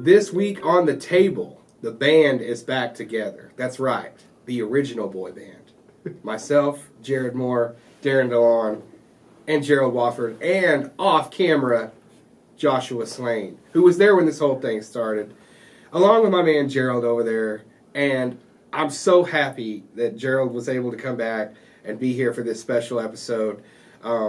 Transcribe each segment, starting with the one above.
This week on the table, the band is back together. That's right, the original boy band. Myself, Jerrad Moore, Darren, Delaune, and Gerald Wofford, and off camera, Joshua Slane, who was there when this whole thing started, along with my man Gerald over there. And I'm so happy that Gerald was able to come back and be here for this special episode,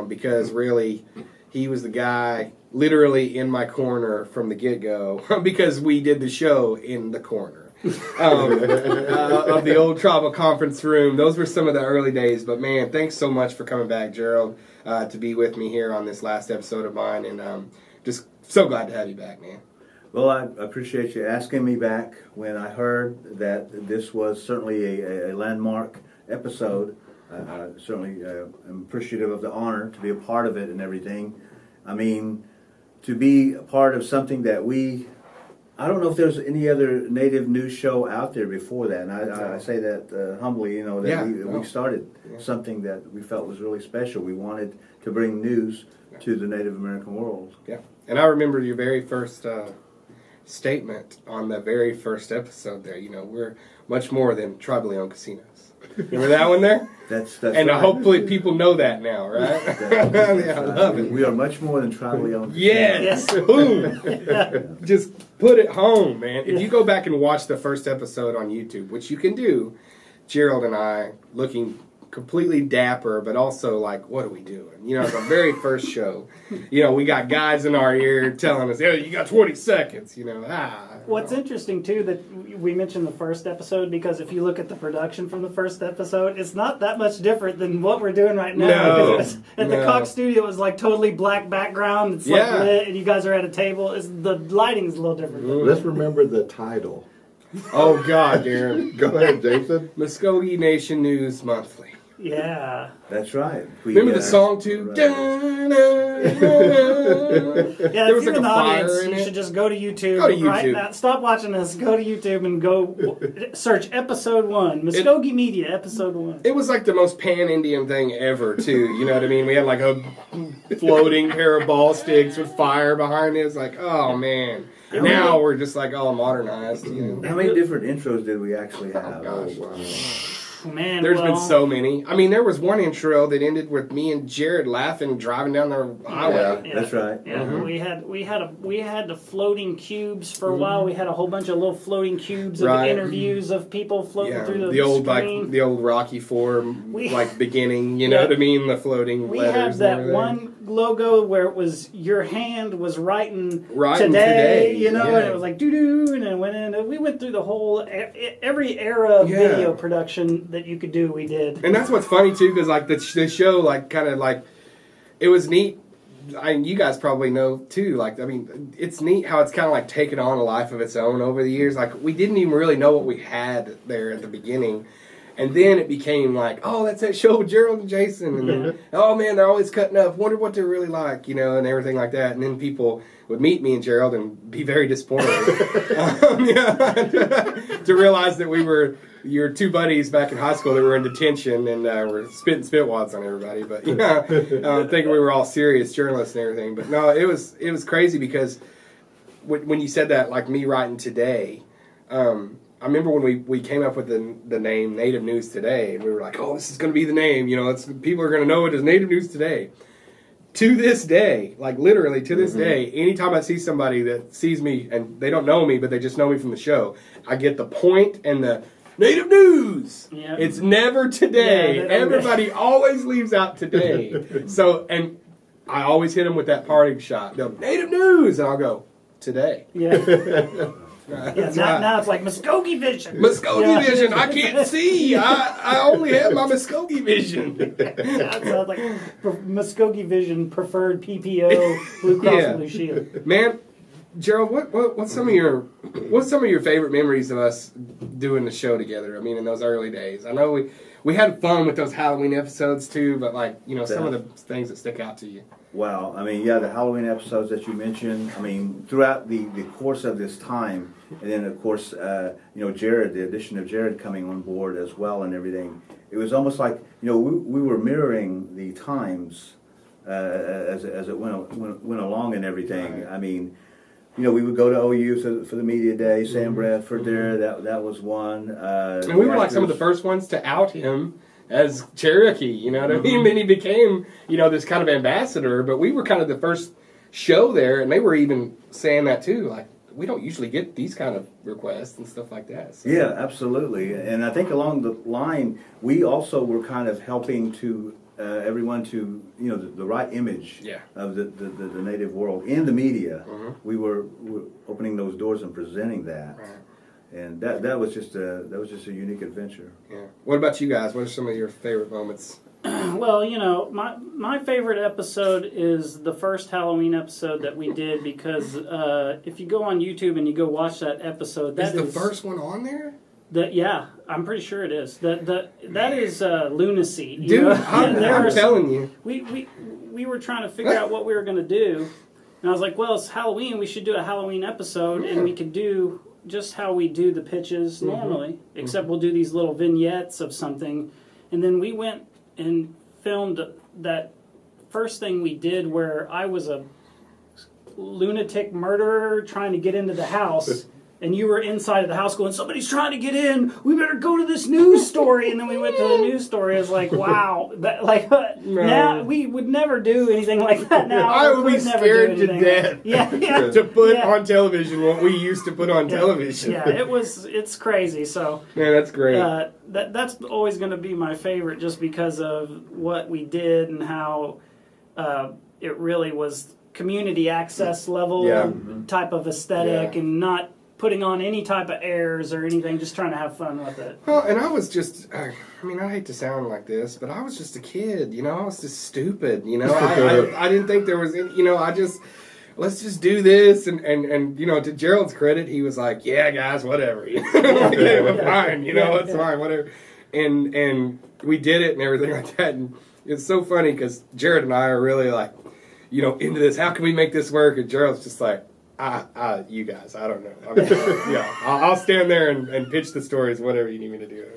because really, he was the guy literally in my corner from the get-go, because we did the show in the corner of the old tribal conference room. Those were some of the early days, but man, thanks so much for coming back, Gerald, to be with me here on this last episode of mine, and just so glad to have you back, man. Well, I appreciate you asking me back. When I heard that this was certainly a landmark episode, I certainly am appreciative of the honor to be a part of it and everything. I mean, to be a part of something that I don't know if there's any other native news show out there before that, and I say that humbly, that we started something that we felt was really special. We wanted to bring news to the Native American world. Yeah, and I remember your very first statement on the very first episode there. We're much more than tribally owned casinos. Remember that one there? That's and right. Hopefully people know that now, right? I love it. We are much more than tribally owned. Yes. Boom. Just put it home, man. If you go back and watch the first episode on YouTube, which you can do, Gerald and I looking completely dapper, but also like, what are we doing? The very first show, we got guys in our ear telling us, "Hey, you got 20 seconds." What's interesting too that we mentioned the first episode, because if you look at the production from the first episode, it's not that much different than what we're doing right now. No, at the Cox studio, it was like totally black background. It's like lit, and you guys are at a table. The lighting's a little different. Let's remember the title. Oh God, Darren. Go ahead, Jason. Muskogee Nation News Monthly. Yeah. That's right. Remember the song too? Right. There was if you're like in the a fire audience, in you it. should just go to YouTube. Go to YouTube. Right now. Stop watching this. Go to YouTube and go search Episode 1. Muskogee Media, Episode 1. It was like the most pan-Indian thing ever, too. You know what I mean? We had like a floating pair of ball sticks with fire behind it. It was like, oh, man. Now we're just like all modernized. How many different intros did we actually have? Oh, gosh. Wow. Man, There's been so many. I mean, there was one intro that ended with me and Jerrad laughing driving down the highway. Yeah, that's right. Yeah, we had the floating cubes for a while. We had a whole bunch of little floating cubes of interviews of people floating through the old screen. the old Rocky Form beginning. You know what I mean? The floating We letters. had that one logo where it was your hand was writing Today. today, and Yeah. it was like doo doo, and it went in. We went through the whole every era of video production that you could do. We did, and that's what's funny too, because like the show, like kind of like it was neat. You guys probably know too. Like, I mean, it's neat how it's kind of like taken on a life of its own over the years. Like, we didn't even really know what we had there at the beginning. And then it became like, oh, that's that show with Gerald and Jason. And then, oh, man, they're always cutting up. Wonder what they're really like, and everything like that. And then people would meet me and Gerald and be very disappointed to realize that we were your two buddies back in high school that were in detention and were spitting spitwads on everybody. But, thinking we were all serious journalists and everything. But, no, it was crazy because when you said that, like me writing today, I remember when we came up with the name Native News Today, and we were like, oh, this is going to be the name. People are going to know it as Native News Today. To this day, like literally to this day, anytime I see somebody that sees me, and they don't know me, but they just know me from the show, I get the point and the Native News. Yep. It's never today. Yeah, everybody always leaves out today. So, and I always hit them with that parting shot. They'll, Native News! And I'll go, today. Yeah. Now it's like Mvskoke Vision. Mvskoke Vision. I can't see. I only have my Mvskoke Vision. That sounds like Mvskoke Vision preferred PPO Blue Cross Blue Shield. Man, Gerald, what's some of your favorite memories of us doing the show together? I mean, in those early days. I know we had fun with those Halloween episodes too, but some of the things that stick out to you. Wow, I mean, the Halloween episodes that you mentioned, I mean, throughout the course of this time, and then, of course, Jerrad, the addition of Jerrad coming on board as well and everything, it was almost like, we were mirroring the times as it went along and everything. Right. I mean, we would go to OU for the media day. Sam Bradford there, that was one. And we were like some of the first ones to out him as Cherokee, you know what I mean? Then he became, this kind of ambassador, but we were kind of the first show there, and they were even saying that too, like, we don't usually get these kind of requests and stuff like that. So. Yeah, absolutely. And I think along the line, we also were kind of helping to everyone to, the right image of the native world in the media. We were opening those doors and presenting that. Right. And that was just a unique adventure. Yeah. What about you guys? What are some of your favorite moments? Well, my favorite episode is the first Halloween episode that we did because if you go on YouTube and you go watch that episode, is the first one on there? Yeah, I'm pretty sure it is. That is lunacy, dude. I'm telling you, we were trying to figure out what we were going to do, and I was like, well, it's Halloween. We should do a Halloween episode, and we could do just how we do the pitches normally, except we'll do these little vignettes of something, and then we went and filmed that first thing we did where I was a lunatic murderer trying to get into the house and you were inside of the house going, somebody's trying to get in, we better go to this news story. And then we went to the news story. I was like, wow, now we would never do anything like that now. I would be scared to death to put on television what we used to put on television. Yeah, it's crazy. So man, that's great. That's always going to be my favorite just because of what we did and how it really was community access level type of aesthetic and not putting on any type of airs or anything, just trying to have fun with it. Well, and I was just, I hate to sound like this, but I was just a kid, I was just stupid, I didn't think there was, let's just do this, and to Gerald's credit, he was like, yeah, guys, whatever, we're fine, it's fine, whatever, and we did it and everything like that, and it's so funny, because Jerrad and I are really like, into this, how can we make this work, and Gerald's just like, you guys, I don't know. I'll stand there and pitch the stories, whatever you need me to do.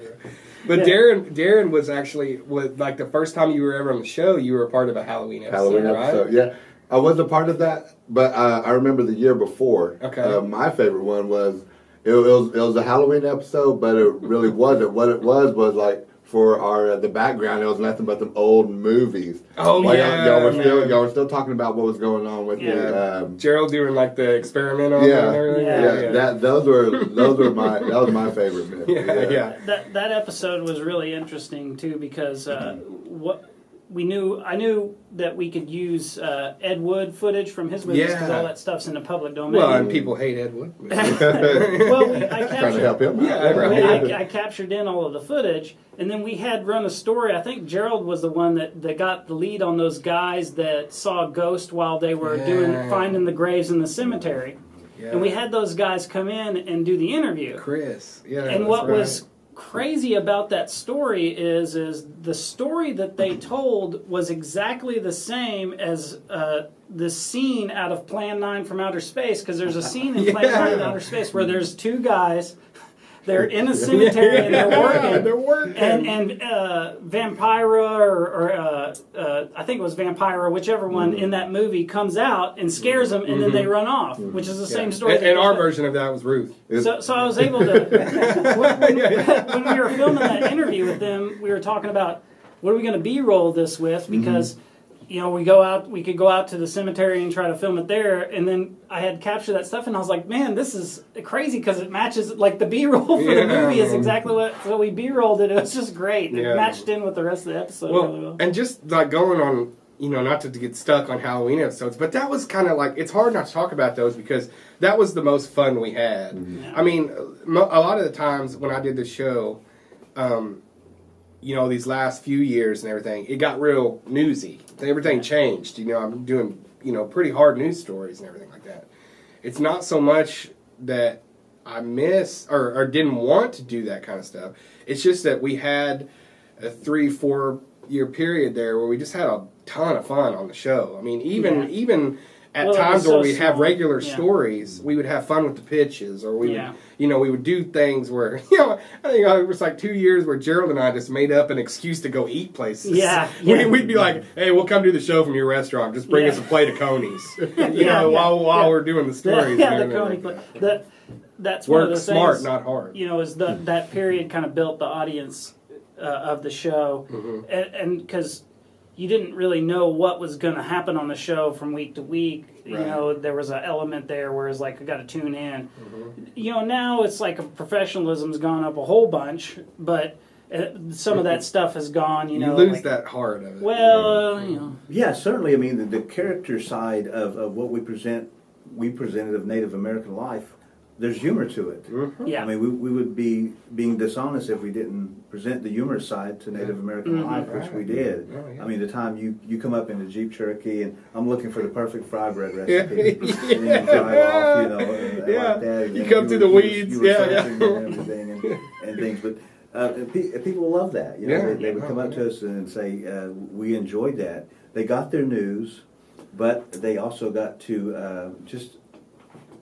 But Darren was actually like the first time you were ever on the show. You were a part of a Halloween episode, right? Yeah, I was a part of that, but I remember the year before. Okay, my favorite one was it was a Halloween episode, but it really wasn't. What it was like for the background, it was nothing but them old movies. Oh y'all were still talking about what was going on with the Gerald doing like the experiment on it and everything. That was my favorite bit. That episode was really interesting too because I knew that we could use Ed Wood footage from his movies because all that stuff's in the public domain. Well, and people hate Ed Wood. I trying to help him. I captured in all of the footage, and then we had run a story. I think Gerald was the one that got the lead on those guys that saw a ghost while they were finding the graves in the cemetery. Yeah. And we had those guys come in and do the interview. Chris. Yeah. And what was crazy about that story is the story that they told was exactly the same as the scene out of Plan 9 from Outer Space, because there's a scene in Plan 9 from Outer Space where there's two guys, they're in a cemetery and they're working. And Vampira or I think it was Vampira, whichever one in that movie comes out and scares them, and then they run off, which is the same story. And our version of that was Ruth. So I was able to when we were filming that interview with them, we were talking about what are we going to B-roll this with, because we could go out to the cemetery and try to film it there, and then I had captured that stuff, and I was like, man, this is crazy because it matches, like the B-roll for the movie is exactly what we B-rolled it. It was just great. It matched in with the rest of the episode really well. And just like going on, not to get stuck on Halloween episodes, but that was kind of like, it's hard not to talk about those because that was the most fun we had. Yeah. I mean, a lot of the times when I did the show, these last few years and everything, it got real newsy. Everything changed. I'm doing, pretty hard news stories and everything like that. It's not so much that I miss or didn't want to do that kind of stuff. It's just that we had a 3-4 year period there where we just had a ton of fun on the show. I mean, even at Well, it was times so where we'd have small. regular Yeah. stories, we would have fun with the pitches, or we Yeah. would, we would do things where, I think it was like 2 years where Gerald and I just made up an excuse to go eat places. Yeah. We'd be like, hey, we'll come do the show from your restaurant. Just bring us a plate of Conies, while we're doing the stories. Yeah, and the everything Coney. like that. That's one of Work the smart, things. not hard. Is that period kind of built the audience of the show, and because you didn't really know what was going to happen on the show from week to week. Right. There was an element there where it's like I got to tune in. Now it's like professionalism's gone up a whole bunch, but some of that stuff has gone. You lose that heart of it. Well, Yeah, certainly. I mean, the character side of what we presented of Native American life, there's humor to it. yeah. I mean, we would be being dishonest if we didn't present the humorous side to Native American life, which we did. Oh, yeah. I mean, the time you come up in a Jeep Cherokee and I'm looking for the perfect fry bread recipe, and then you drive off, and like that. And You then come through the weeds, you were yeah. searching and everything and things, but people love that. They would come up to us and say, we enjoyed that. They got their news, but they also got to just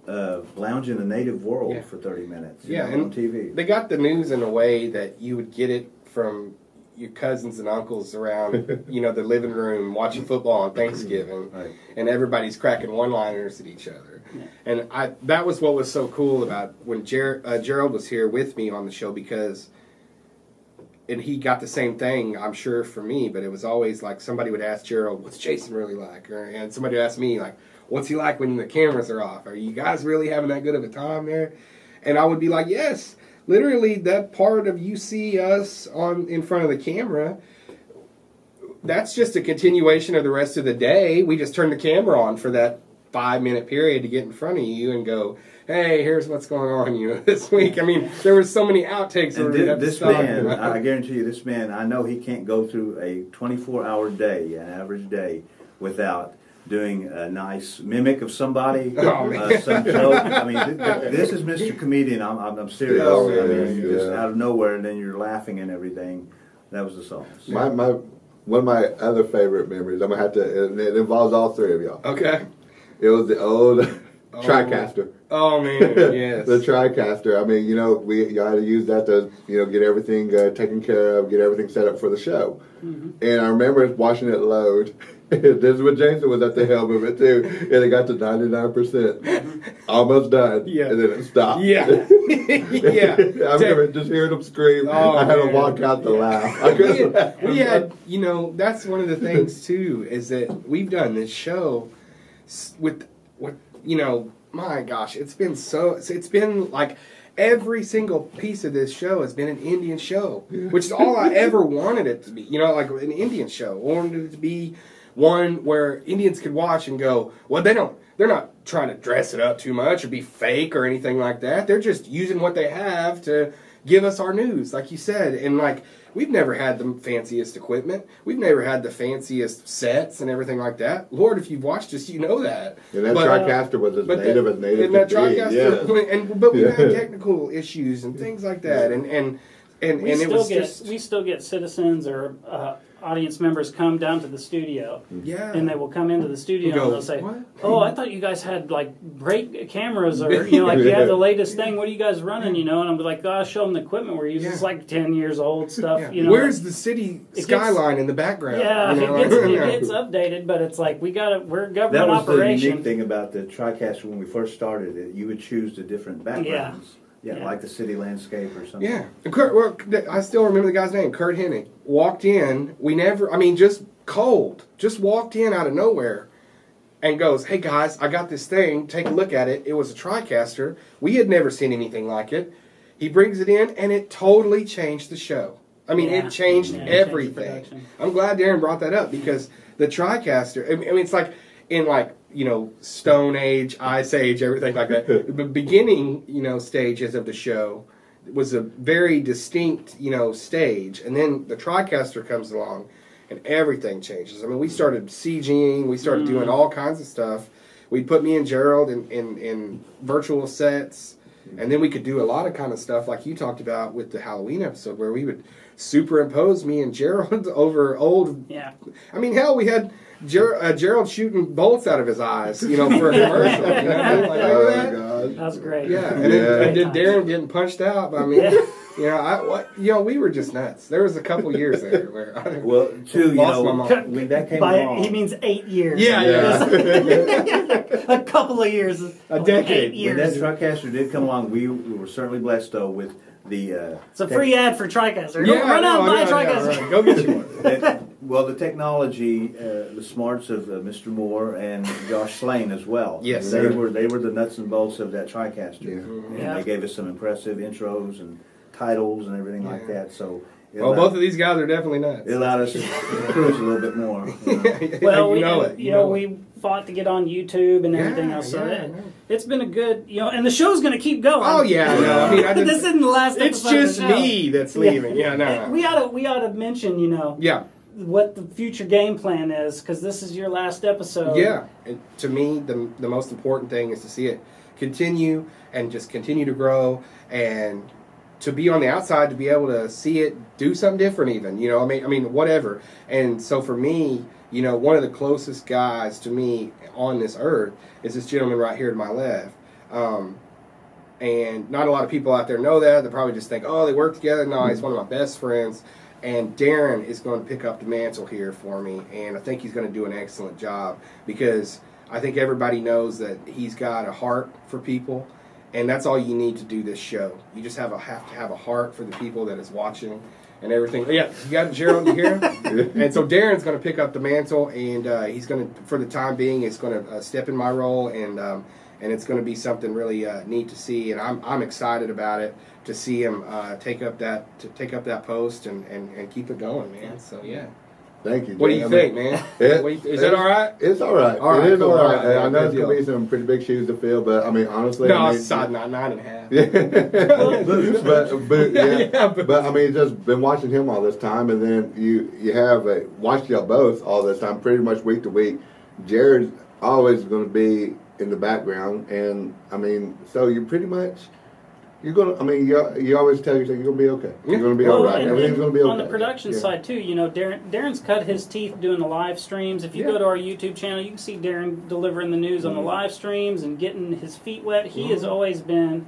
lounge in the native world for 30 minutes on TV. They got the news in a way that you would get it from your cousins and uncles around, the living room watching football on Thanksgiving, Right. and everybody's cracking one-liners at each other. Yeah. And that was what was so cool about when Gerald was here with me on the show, because and he got the same thing, I'm sure, for me, but it was always like somebody would ask Gerald, what's Jason really like? And somebody would ask me, like, what's he like when the cameras are off? Are you guys really having that good of a time there? And I would be like, yes. Literally, that part of you see us in front of the camera, that's just a continuation of the rest of the day. We just turn the camera on for that 5-minute period to get in front of you and go, hey, here's what's going on, this week. I mean, there were so many outtakes. And where this man, I guarantee you, this man, I know he can't go through a 24-hour day, an average day, without doing a nice mimic of somebody, some joke. I mean, this is Mr. Comedian. I'm serious. Oh, I mean, yeah. just out of nowhere, and then you're laughing and everything. That was the song. One of my other favorite memories, I'm going to have to, and it involves all three of y'all. Okay. It was the old TriCaster. Oh, man, yes. The TriCaster. I mean, y'all had to use that to, get everything taken care of, get everything set up for the show. And I remember watching it load. This is what Jason was at the helm of it too, and it got to 99%, almost done, and then it stopped. Yeah. I remember just hearing him scream. I had to walk out to laugh. We had, that's one of the things too, is that we've done this show with my gosh, it's been like every single piece of this show has been an Indian show, which is all I ever wanted it to be. Like an Indian show. I wanted it to be one where Indians could watch and go, well, they're not trying to dress it up too much or be fake or anything like that. They're just using what they have to give us our news, like you said. And like, we've never had the fanciest equipment. We've never had the fanciest sets and everything like that. Lord, if you've watched us, you know that. And that TriCaster was as native as native that could be. TriCaster, but we had technical issues and things like that. And we still get citizens or audience members come down to the studio. Yeah. And they will come into the studio and they'll say, what? oh, I thought you guys had like great cameras or, like you have the latest thing. What are you guys running, And I'm like, oh, I'll show them the equipment we're using. It's like 10 years old stuff, Where's the city skyline in the background? Yeah, it gets updated, but it's like we're government operation. That was the unique thing about the TriCaster when we first started it. You would choose the different backgrounds. Yeah, like the city landscape or something. Yeah. And I still remember the guy's name, Curt Hennig. Walked in, just walked in out of nowhere and goes, hey guys, I got this thing, take a look at it. It was a TriCaster. We had never seen anything like it. He brings it in and it totally changed the show. It changed everything. I'm glad Darren brought that up because the TriCaster, it's like in Stone Age, Ice Age, everything like that. The beginning, stages of the show was a very distinct, stage. And then the TriCaster comes along and everything changes. We started CGing, we started doing all kinds of stuff. We'd put me and Gerald in virtual sets. And then we could do a lot of kind of stuff like you talked about with the Halloween episode where we would superimpose me and Gerald over old... Yeah. Hell, we had Gerald shooting bolts out of his eyes, for a commercial. Like, remember that? God. That was great. Yeah, and then Darren getting punched out. I mean, we were just nuts. There was a couple years there where I lost my mind. when that came By along, he means 8 years. Yeah. A couple of years. A decade. 8 years. when that TriCaster did come along, we were certainly blessed though with the. It's a free ad for TriCaster. Yeah, Run out and buy TriCaster. right. Go get you one. the technology, the smarts of Mr. Moore and Josh Slane as well. Yes, they sir. were the nuts and bolts of that TriCaster, and Yeah. they gave us some impressive intros and titles and everything like that. So. Both of these guys are definitely nuts. It allowed us to cruise a little bit more. Well, we we fought to get on YouTube and everything else. So it's been a good, and the show's going to keep going. Oh yeah, no, I mean, this isn't the last it's episode. just of the show. me that's leaving. Yeah, no. We ought to mention, what the future game plan is, because this is your last episode. Yeah, to me, the most important thing is to see it continue and just continue to grow, and to be on the outside, to be able to see it do something different even, I mean, whatever. And so for me, one of the closest guys to me on this earth is this gentleman right here to my left. And not a lot of people out there know that. They probably just think, oh, they work together. No, he's one of my best friends. And Darren is going to pick up the mantle here for me. And I think he's going to do an excellent job, because I think everybody knows that he's got a heart for people. And that's all you need to do this show. You just have to have a heart for the people that is watching and everything. Yeah, you got Gerald, you hear him? And so Darren's going to pick up the mantle, and he's going to, for the time being, it's going to step in my role, and it's going to be something really neat to see. And I'm excited about it, to see him take up that post and keep it going, man. So yeah. Thank you. What do you think, man? Is that all right? It's all right. All right, it is cool. all right. All right, I know good it's going to be some pretty big shoes to fill, but I mean, honestly. No, I mean, it's not 9.5. but I mean, just been watching him all this time, and then you have watched y'all both all this time, pretty much week to week. Jared's always going to be in the background, and I mean, so you're pretty much. You're gonna. I mean, you always tell yourself you're gonna be okay. You're gonna be all right. Everything's gonna be okay. On the production side too, Darren's cut his teeth doing the live streams. If you go to our YouTube channel, you can see Darren delivering the news on the live streams and getting his feet wet. He has always been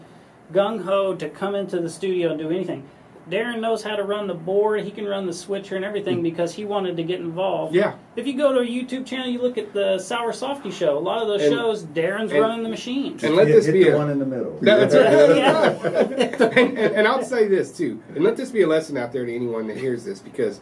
gung ho to come into the studio and do anything. Darren knows how to run the board. He can run the switcher and everything because he wanted to get involved. Yeah. If you go to a YouTube channel, you look at the Sour Softy show. A lot of those shows, Darren's running the machines. And let this be the one in the middle. That's right. Yeah. And I'll say this too, and let this be a lesson out there to anyone that hears this, because,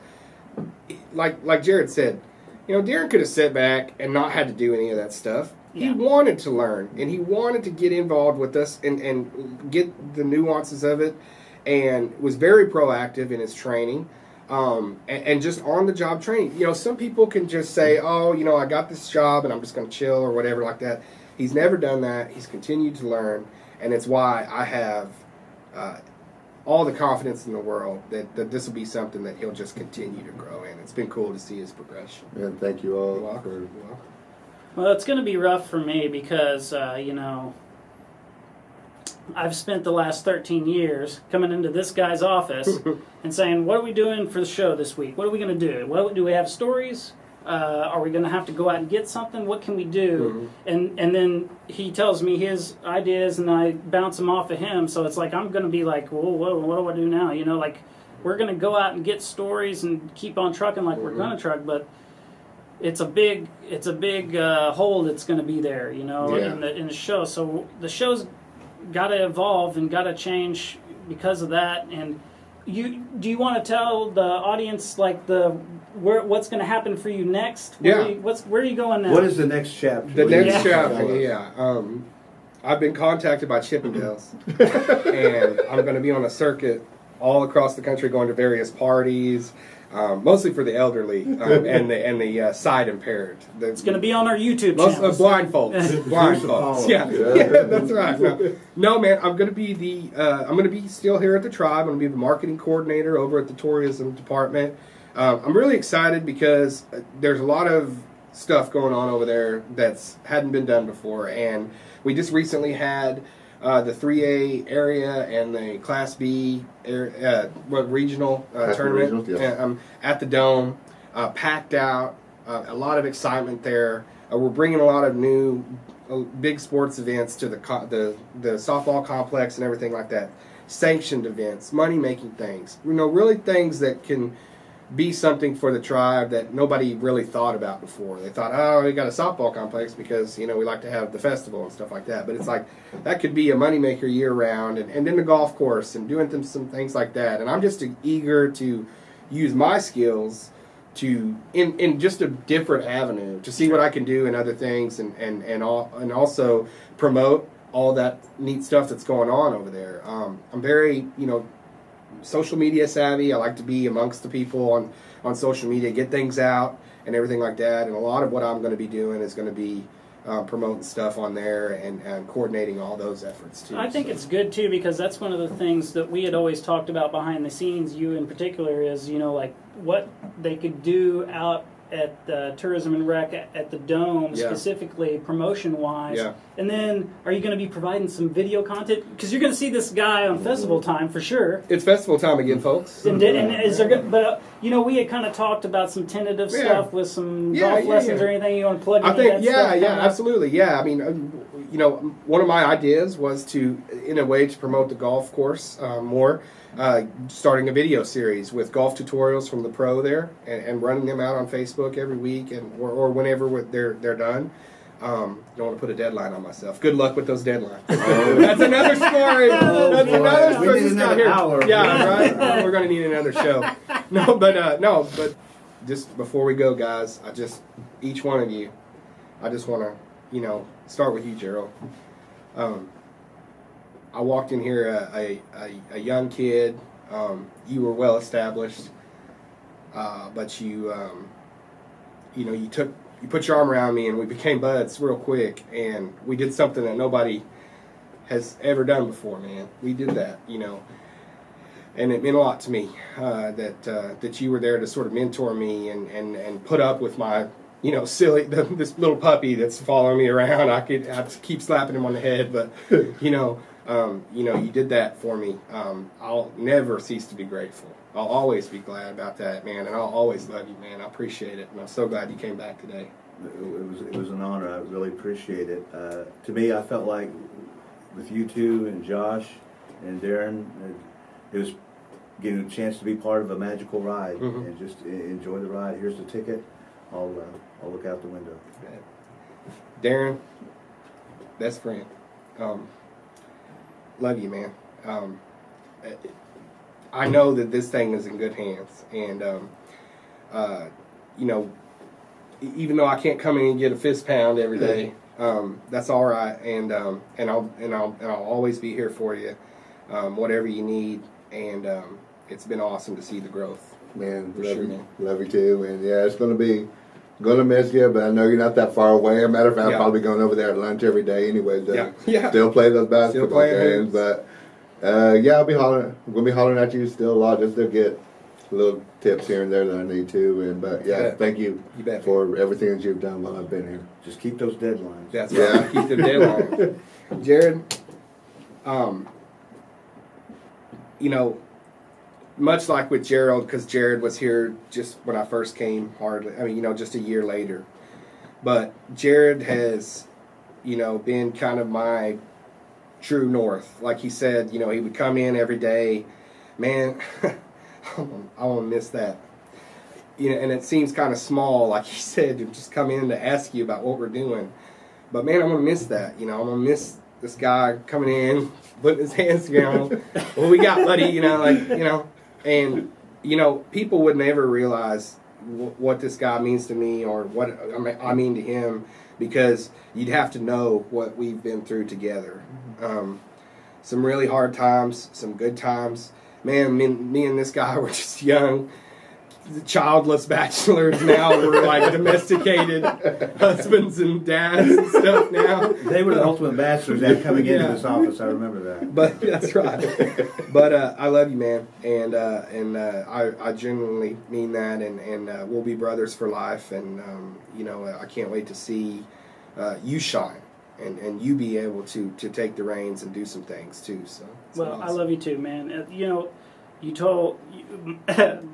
like Jared said, Darren could have sat back and not had to do any of that stuff. Yeah. He wanted to learn, and he wanted to get involved with us and get the nuances of it, and was very proactive in his training, and just on-the-job training. Some people can just say, oh, I got this job and I'm just going to chill or whatever like that. He's never done that. He's continued to learn, and it's why I have all the confidence in the world that this will be something that he'll just continue to grow in. It's been cool to see his progression. And thank you all. You're welcome. Well, it's going to be rough for me because, I've spent the last 13 years coming into this guy's office and saying, what are we doing for the show this week? What are we going to do? Do we have stories? Are we going to have to go out and get something? What can we do? And then he tells me his ideas, and I bounce them off of him. So it's like I'm going to be like, whoa, what do I do now? We're going to go out and get stories and keep on trucking like we're going to truck, but it's a big hole that's going to be there, in the show. So the show's got to evolve and got to change because of that. And do you want to tell the audience what's going to happen for you next? Where are you going now? What is the next chapter? The next chapter, yeah. I've been contacted by Chippendales, and I'm going to be on a circuit all across the country, going to various parties. Mostly for the elderly and the sight impaired. It's going to be on our YouTube most channel. Blind folks. Blind folks. Yeah, that's right. No, man, I'm going to be still here at the Tribe. I'm going to be the marketing coordinator over at the tourism department. I'm really excited because there's a lot of stuff going on over there that's hadn't been done before, and we just recently had the 3A area and the Class B regional tournament regionals, yeah. at the Dome, packed out, a lot of excitement there. We're bringing a lot of new big sports events to the softball complex and everything like that. Sanctioned events, money-making things. Really things that can be something for the tribe that nobody really thought about before. They thought, oh, we got a softball complex because, we like to have the festival and stuff like that. But it's like, that could be a moneymaker year-round. And then the golf course and doing some things like that. And I'm just eager to use my skills to in just a different avenue to see what I can do in other things and also promote all that neat stuff that's going on over there. I'm very, social media savvy. I like to be amongst the people on social media, get things out and everything like that. And a lot of what I'm going to be doing is going to be promoting stuff on there and coordinating all those efforts too. I think it's good too, because that's one of the things that we had always talked about behind the scenes, you in particular, is like what they could do out at the Tourism and Rec at the Dome, specifically promotion-wise. Yeah. And then, are you going to be providing some video content? Because you're going to see this guy on festival time for sure. It's festival time again, folks. And is there? But we had kind of talked about some tentative stuff with some golf lessons or anything you want to plug in. I think absolutely. Yeah, I mean, one of my ideas was to, in a way, to promote the golf course more. Starting a video series with golf tutorials from the pro there and running them out on Facebook every week or whenever they're done. Don't want to put a deadline on myself. Good luck with those deadlines. That's another story. That's another story. We need another hour. Yeah, right. We're going to need another show. But just before we go, guys, each one of you, I just want to, start with you, Gerald. I walked in here a young kid. You were well established, but you put your arm around me and we became buds real quick, and we did something that nobody has ever done before, man. We did that, and it meant a lot to me that you were there to sort of mentor me and put up with my silly this little puppy that's following me around. I keep slapping him on the head, but you did that for me. I'll never cease to be grateful. I'll always be glad about that, man, and I'll always love you, man. I appreciate it, and I'm so glad you came back today. It was an honor. I really appreciate it. To me, I felt like with you two and Josh and Darren, it was getting a chance to be part of a magical ride and just enjoy the ride. Here's the ticket. I'll look out the window. Darren, best friend. Love you, man. I know that this thing is in good hands, and even though I can't come in and get a fist pound every day, that's all right, and I'll always be here for you, whatever you need, and it's been awesome to see the growth. Man, love you too, and it's gonna miss you, but I know you're not that far away. As a matter of fact, I'll probably be going over there at lunch every day anyway. Still play those basketball games, but I'll be hollering. I'm gonna be hollering at you still a lot just to get little tips here and there that I need to. Thank you for everything that you've done while I've been here. Just keep those deadlines. That's right. Keep the deadline. Jerrad, much like with Gerald, because Jerrad was here just when I first came, just a year later. But Jerrad has, been kind of my true north. Like he said, he would come in every day. Man, I want to miss that. And it seems kind of small, like he said, to just come in to ask you about what we're doing. But man, I'm going to miss that. I'm going to miss this guy coming in, putting his hands down. What we got, buddy? And, people would never realize what this guy means to me or what I mean to him, because you'd have to know what we've been through together. Some really hard times, some good times. Man, me and this guy were just young, childless bachelors. Now we're like domesticated husbands and dads and stuff now. They were the ultimate bachelors after coming into this office. I remember that. But that's right. But I love you, man, and I genuinely mean that. And we'll be brothers for life. And I can't wait to see you shine and you be able to take the reins and do some things too. So. Well, awesome. I love you too, man. You told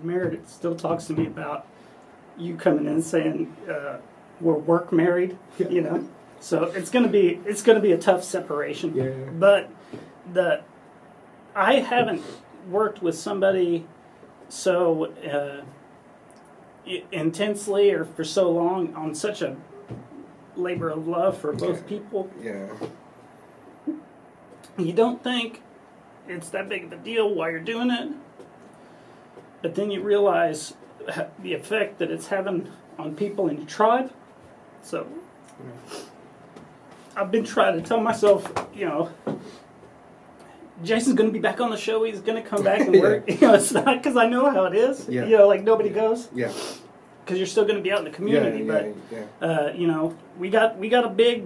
Meredith still talks to me about, you coming in and saying we're work married, you know. So it's gonna be a tough separation. Yeah. But I haven't worked with somebody so intensely or for so long on such a labor of love for both people. Yeah. You don't think it's that big of a deal while you're doing it, but then you realize the effect that it's having on people in your tribe. So I've been trying to tell myself, you know, Jason's going to be back on the show. He's going to come back and work. You know, it's not because I know how it is. Yeah. You know, like nobody goes. Yeah. Because you're still going to be out in the community. You know, we got a big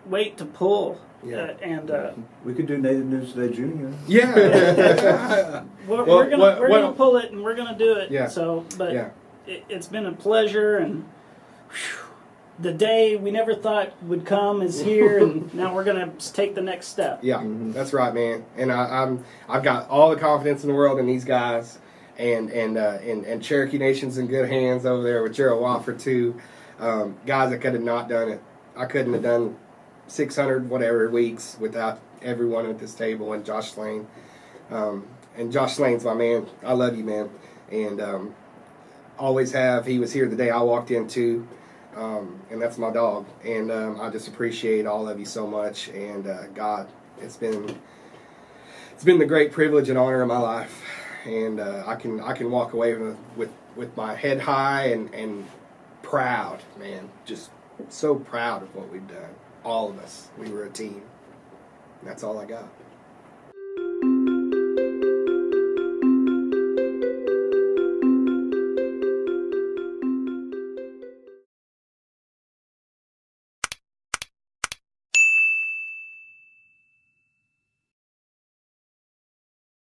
weight to pull. Yeah. We could do Native News Today Junior. Yeah. we're gonna pull it and we're gonna do it. Yeah. So, but Yeah. it's been a pleasure, and the day we never thought would come is here, and now we're gonna take the next step. Yeah, that's right, man. And I've got all the confidence in the world in these guys, and Cherokee Nation's in good hands over there with Gerald Wofford too. Guys, I could have not done it. I couldn't have done 600 whatever weeks without everyone at this table and Josh Slane. And Josh Slane's my man. I love you, man. And always have. He was here the day I walked in too. And that's my dog. And I just appreciate all of you so much. And God, it's been the great privilege and honor of my life. And I can walk away with my head high and proud, man. Just so proud of what we've done. All of us. We were a team. That's all I got.